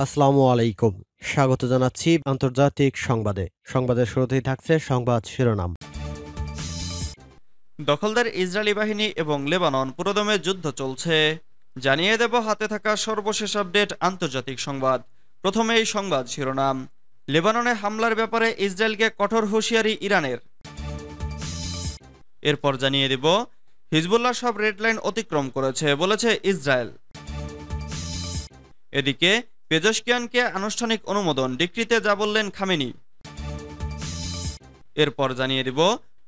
আসসালামু আলাইকুম। স্বাগত জানাচ্ছি আন্তর্জাতিক সংবাদে। সংবাদের শুরুতেই থাকছে সংবাদ শিরোনাম। দখলদার ইসরায়েলি বাহিনী এবং লেবানন পুরোদমে যুদ্ধ চলছে। জানিয়ে দেব হাতে থাকা সর্বশেষ আপডেট আন্তর্জাতিক সংবাদ। প্রথমে এই সংবাদ শিরোনাম। লেবাননে হামলার ব্যাপারে ইসরায়েলকে কঠোর হুঁশিয়ারি ইরানের। এরপর জানিয়ে দেব হিজবুল্লাহ সব রেড লাইন অতিক্রম করেছে বলেছে ইসরায়েল। এদিকে পেজেশকিয়ানকে আনুষ্ঠানিক অনুমোদন ডিক্রিতে যা বললেন খামেনি। এরপর জানিয়ে দেব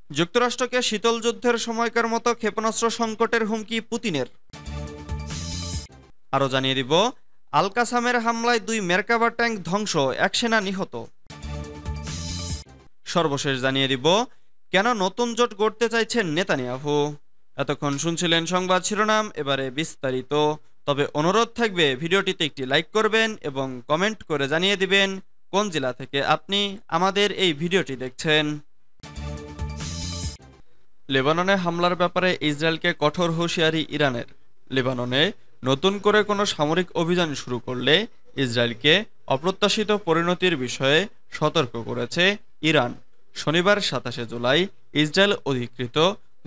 যুক্তরাষ্ট্রকে শীতল যুদ্ধের সময়কার মতো ক্ষেপণাস্ত্র সংকটের হুমকি পুতিনের। আরও জানিয়ে দিব আল কাসামের হামলায় 2 মেরকাভা ট্যাঙ্ক ধ্বংস, 1 সেনা নিহত। সর্বশেষ জানিয়ে দিব কেন নতুন জোট গড়তে চাইছেন নেতানিয়াহু। এতক্ষণ শুনছিলেন সংবাদ শিরোনাম, এবারে বিস্তারিত। তবে অনুরোধ থাকবে ভিডিওটিতে একটি লাইক করবেন এবং কমেন্ট করে জানিয়ে দিবেন কোন জেলা থেকে আপনি আমাদের এই ভিডিওটি দেখছেন। লেবাননে হামলার ব্যাপারে ইসরায়েলকে কঠোর হুঁশিয়ারি ইরানের। লেবাননে নতুন করে কোনো সামরিক অভিযান শুরু করলে ইসরায়েলকে অপ্রত্যাশিত পরিণতির বিষয়ে সতর্ক করেছে ইরান। শনিবার 27 জুলাই ইসরায়েল অধিকৃত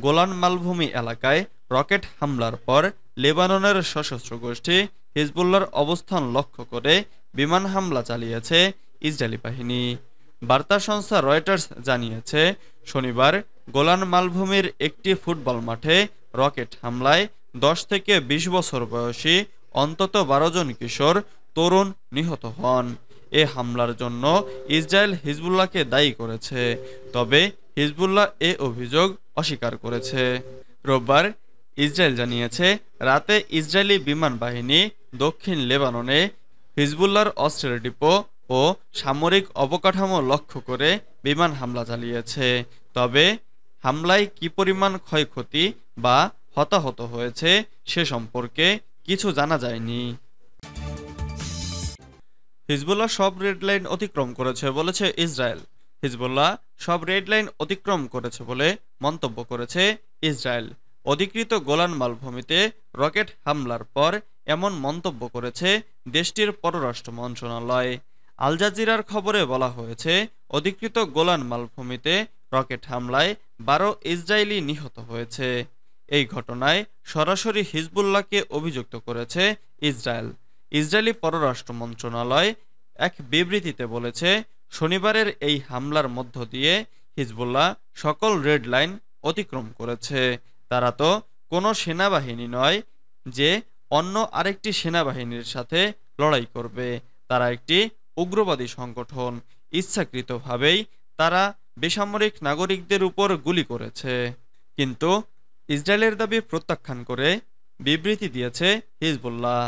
গোলান মালভূমি এলাকায় রকেট হামলার পর লেবাননের সশস্ত্র গোষ্ঠী হিজবুল্লাহর অবস্থান লক্ষ্য করে বিমান হামলা চালিয়েছে ইসরায়েলি বাহিনী। বার্তা সংস্থা রয়টার্স জানিয়েছে শনিবার গোলান মালভূমির একটি ফুটবল মাঠে রকেট হামলায় 10 থেকে 20 বছর বয়সী অন্তত 12 জন কিশোর তরুণ নিহত হন। এ হামলার জন্য ইসরায়েল হিজবুল্লাহকে দায়ী করেছে, তবে হিজবুল্লাহ এ অভিযোগ অস্বীকার করেছে। রোববার ইসরায়েল জানিয়েছে রাতে ইসরায়েলি বিমান বাহিনী দক্ষিণ লেবাননে হিজবুল্লাহর অস্ত্রের ডিপো ও সামরিক অবকাঠামো লক্ষ্য করে বিমান হামলা চালিয়েছে। তবে হামলায় কী পরিমাণ ক্ষয়ক্ষতি বা হতাহত হয়েছে সে সম্পর্কে কিছু জানা যায়নি। হিজবুল্লাহ সব রেড লাইন অতিক্রম করেছে বলেছে ইসরায়েল। হিজবুল্লাহ সব রেড লাইন অতিক্রম করেছে বলে মন্তব্য করেছে ইসরায়েল। অধিকৃত গোলান মালভূমিতে রকেট হামলার পর এমন মন্তব্য করেছে দেশটির পররাষ্ট্র মন্ত্রণালয়। আল জাজিরার খবরে বলা হয়েছে অধিকৃত গোলান মালভূমিতে রকেট হামলায় 12 ইসরায়েলি নিহত হয়েছে। এই ঘটনায় সরাসরি হিজবুল্লাহকে অভিযুক্ত করেছে ইসরায়েল। ইসরায়েলি পররাষ্ট্র মন্ত্রণালয় এক বিবৃতিতে বলেছে শনিবারের এই হামলার মধ্য দিয়ে হিজবুল্লাহ সকল রেড লাইন অতিক্রম করেছে। তারা তো কোনো সেনাবাহিনী নয় যে অন্য আরেকটি সেনাবাহিনীর সাথে লড়াই করবে। তারা একটি উগ্রবাদী সংগঠন। ইচ্ছাকৃতভাবেই তারা বেসামরিক নাগরিকদের উপর গুলি করেছে। কিন্তু ইসরায়েলের দাবি প্রত্যাখ্যান করে বিবৃতি দিয়েছে হিজবুল্লাহ।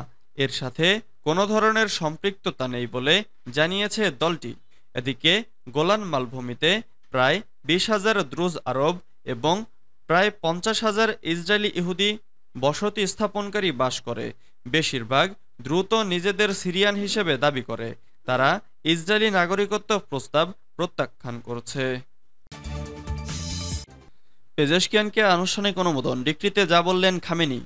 এর সাথে কোনো ধরনের সম্পৃক্ততা নেই বলে জানিয়েছে দলটি। এদিকে গোলান মালভূমিতে প্রায় 20,000 দ্রুজ আরব এবং প্রায় 50,000 ইসরায়েলি ইহুদি বসতি স্থাপনকারী বাস করে। বেশিরভাগ দ্রুত নিজেদের সিরিয়ান হিসেবে দাবি করে। তারা ইসরায়েলি নাগরিকত্ব প্রস্তাব প্রত্যাখ্যান করছে। পেজেশকিয়ানকে আনুষ্ঠানিক অনুমোদন ডিক্রিতে যা বললেন খামেনি।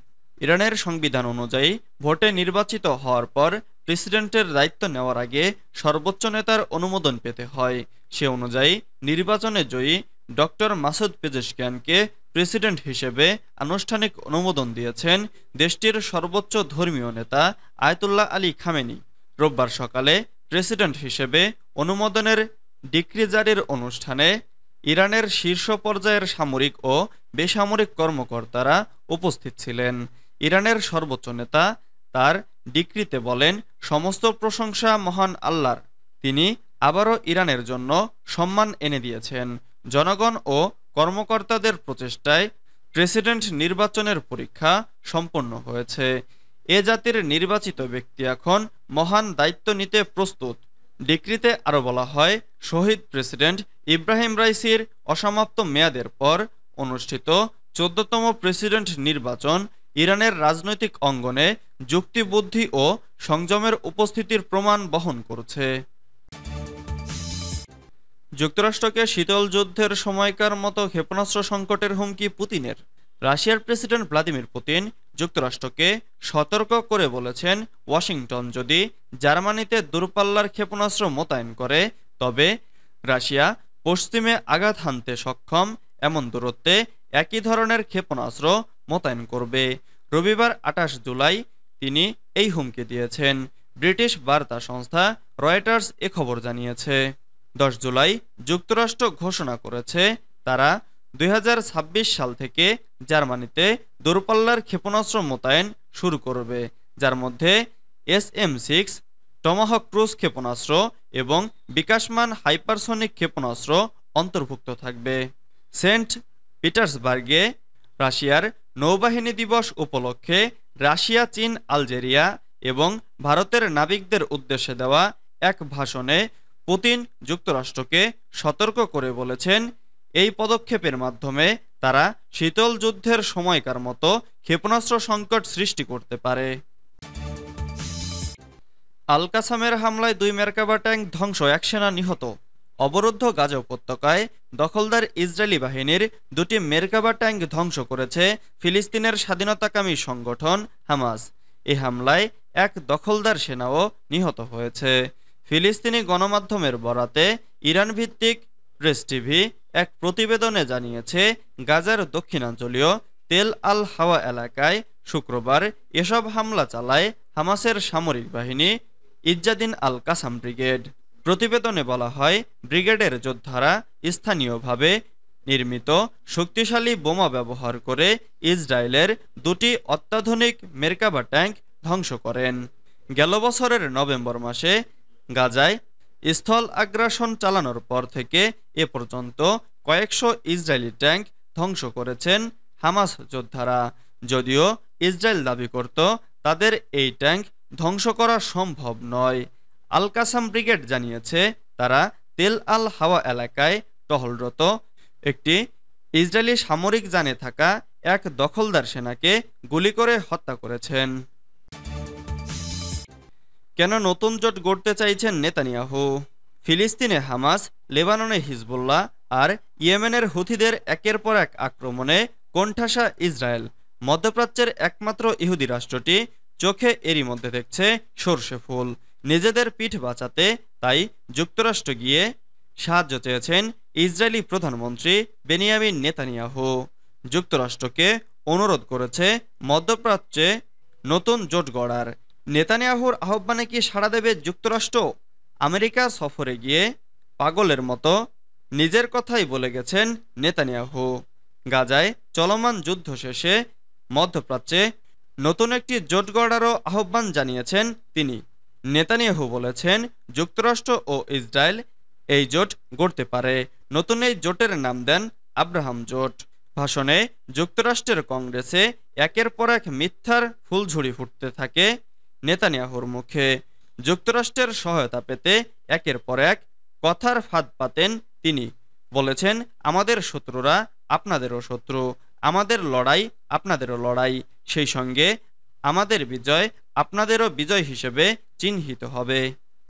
ইরানের সংবিধান অনুযায়ী ভোটে নির্বাচিত হওয়ার পর প্রেসিডেন্টের দায়িত্ব নেওয়ার আগে সর্বোচ্চ নেতার অনুমোদন পেতে হয়। সে অনুযায়ী নির্বাচনে জয়ী ডক্টর মাসুদ পেজেশকিয়ানকে প্রেসিডেন্ট হিসেবে আনুষ্ঠানিক অনুমোদন দিয়েছেন দেশটির সর্বোচ্চ ধর্মীয় নেতা আয়াতুল্লাহ আলী খামেনি। রোববার সকালে প্রেসিডেন্ট হিসেবে অনুমোদনের ডিক্রি জারির অনুষ্ঠানে ইরানের শীর্ষ পর্যায়ের সামরিক ও বেসামরিক কর্মকর্তারা উপস্থিত ছিলেন। ইরানের সর্বোচ্চ নেতা তার ডিক্রিতে বলেন, সমস্ত প্রশংসা মহান আল্লাহর। তিনি আবারও ইরানের জন্য সম্মান এনে দিয়েছেন। জনগণ ও কর্মকর্তাদের প্রচেষ্টায় প্রেসিডেন্ট নির্বাচনের পরীক্ষা সম্পন্ন হয়েছে। এ জাতির নির্বাচিত ব্যক্তি এখন মহান দায়িত্ব নিতে প্রস্তুত। ডিক্রিতে আরও বলা হয়, শহীদ প্রেসিডেন্ট ইব্রাহিম রাইসির অসমাপ্ত মেয়াদের পর অনুষ্ঠিত 14তম প্রেসিডেন্ট নির্বাচন ইরানের রাজনৈতিক অঙ্গনে যুক্তিবুদ্ধি ও সংযমের উপস্থিতির প্রমাণ বহন করছে। যুক্তরাষ্ট্রকে শীতল যুদ্ধের সময়কার মতো ক্ষেপণাস্ত্র সংকটের হুমকি পুতিনের। রাশিয়ার প্রেসিডেন্ট ভ্লাদিমির পুতিন যুক্তরাষ্ট্রকে সতর্ক করে বলেছেন, ওয়াশিংটন যদি জার্মানিতে দূরপাল্লার ক্ষেপণাস্ত্র মোতায়েন করে তবে রাশিয়া পশ্চিমে আঘাত হানতে সক্ষম এমন দূরত্বে একই ধরনের ক্ষেপণাস্ত্র মোতায়েন করবে। রবিবার ২৮ জুলাই তিনি এই হুমকি দিয়েছেন। ব্রিটিশ বার্তা সংস্থা রয়টার্স এ খবর জানিয়েছে। ১০ জুলাই যুক্তরাষ্ট্র ঘোষণা করেছে তারা ২০২৬ সাল থেকে জার্মানিতে দূরপাল্লার ক্ষেপণাস্ত্র মোতায়েন শুরু করবে, যার মধ্যে SM-6 টমাহক ক্রুজ ক্ষেপণাস্ত্র এবং বিকাশমান হাইপারসনিক ক্ষেপণাস্ত্র অন্তর্ভুক্ত থাকবে। সেন্ট পিটার্সবার্গে রাশিয়ার নৌবাহিনী দিবস উপলক্ষে রাশিয়া, চীন, আলজেরিয়া এবং ভারতের নাবিকদের উদ্দেশ্যে দেওয়া এক ভাষণে পুতিন যুক্তরাষ্ট্রকে সতর্ক করে বলেছেন, এই পদক্ষেপের মাধ্যমে তারা শীতল যুদ্ধের সময়কার মতো ক্ষেপণাস্ত্র সংকট সৃষ্টি করতে পারে। আল কাসামের হামলায় ২ মেরকাবা ট্যাঙ্ক ধ্বংস, ১ সেনা নিহত। অবরুদ্ধ গাজা উপত্যকায় দখলদার ইসরায়েলি বাহিনীর ২টি মেরকাবা ট্যাঙ্ক ধ্বংস করেছে ফিলিস্তিনের স্বাধীনতাকামী সংগঠন হামাস। এ হামলায় এক দখলদার সেনাও নিহত হয়েছে। ফিলিস্তিনি গণমাধ্যমের বরাতে ইরান ভিত্তিক প্রেস টিভি এক প্রতিবেদনে জানিয়েছে, গাজার দক্ষিণাঞ্চলীয় তেল আল হাওয়া এলাকায় শুক্রবার এসব হামলা চালায় হামাসের সামরিক বাহিনী ইজ্জাদিন আল কাসাম ব্রিগেড। প্রতিবেদনে বলা হয়, ব্রিগেডের যোদ্ধারা স্থানীয়ভাবে নির্মিত শক্তিশালী বোমা ব্যবহার করে ইসরায়েলের ২টি অত্যাধুনিক মেরকাবা ট্যাঙ্ক ধ্বংস করেন। গেল বছরের নভেম্বর মাসে গাজায় স্থল আগ্রাসন চালানোর পর থেকে এ পর্যন্ত কয়েকশো ইসরায়েলি ট্যাঙ্ক ধ্বংস করেছেন হামাস যোদ্ধারা। যদিও ইসরায়েল দাবি করত তাদের এই ট্যাঙ্ক ধ্বংস করা সম্ভব নয়। আল কাসাম ব্রিগেড জানিয়েছে, তারা তেল আল হাওয়া এলাকায় টহলরত একটি ইসরায়েলি সামরিক যানে থাকা এক দখলদার সেনাকে গুলি করে হত্যা করেছেন। কেন নতুন জোট গড়তে চাইছেন নেতানিয়াহু? ফিলিস্তিনে হামাস, লেবাননে হিজবুল্লাহ আর ইয়েমেনের হুথিদের একের পর এক আক্রমণে কোণঠাসা ইসরায়েল। মধ্যপ্রাচ্যের একমাত্র ইহুদি রাষ্ট্রটি চোখে এরই মধ্যে দেখছে সর্ষে ফুল। নিজেদের পিঠ বাঁচাতে তাই যুক্তরাষ্ট্র গিয়ে সাহায্য চেয়েছেন ইসরায়েলি প্রধানমন্ত্রী বেনিয়ামিন নেতানিয়াহু। যুক্তরাষ্ট্রকে অনুরোধ করেছে মধ্যপ্রাচ্যে নতুন জোট গড়ার। নেতানিয়াহুর আহ্বানে কি সাড়া দেবে যুক্তরাষ্ট্র? আমেরিকা সফরে গিয়ে পাগলের মতো নিজের কথাই বলে গেছেন নেতানিয়াহু। গাজায় চলমান যুদ্ধ শেষে মধ্যপ্রাচ্যে নতুন একটি জোট গড়ারও আহ্বান জানিয়েছেন তিনি। নেতানিয়াহু বলেছেন, যুক্তরাষ্ট্র ও ইসরায়েল এই জোট গড়তে পারে। নতুন এই জোটের নাম দেন আব্রাহাম জোট। ভাষণে যুক্তরাষ্ট্রের কংগ্রেসে একের পর এক মিথ্যার ফুলঝুরি ফুটতে থাকে নেতানিয়াহুর মুখে। যুক্তরাষ্ট্রের সহায়তা পেতে একের পর এক কথার ফাঁদ পাতেন তিনি। বলেছেন, আমাদের শত্রুরা আপনাদেরও শত্রু, আমাদের লড়াই আপনাদেরও লড়াই, সেই সঙ্গে আমাদের বিজয় আপনাদেরও বিজয় হিসেবে চিহ্নিত হবে।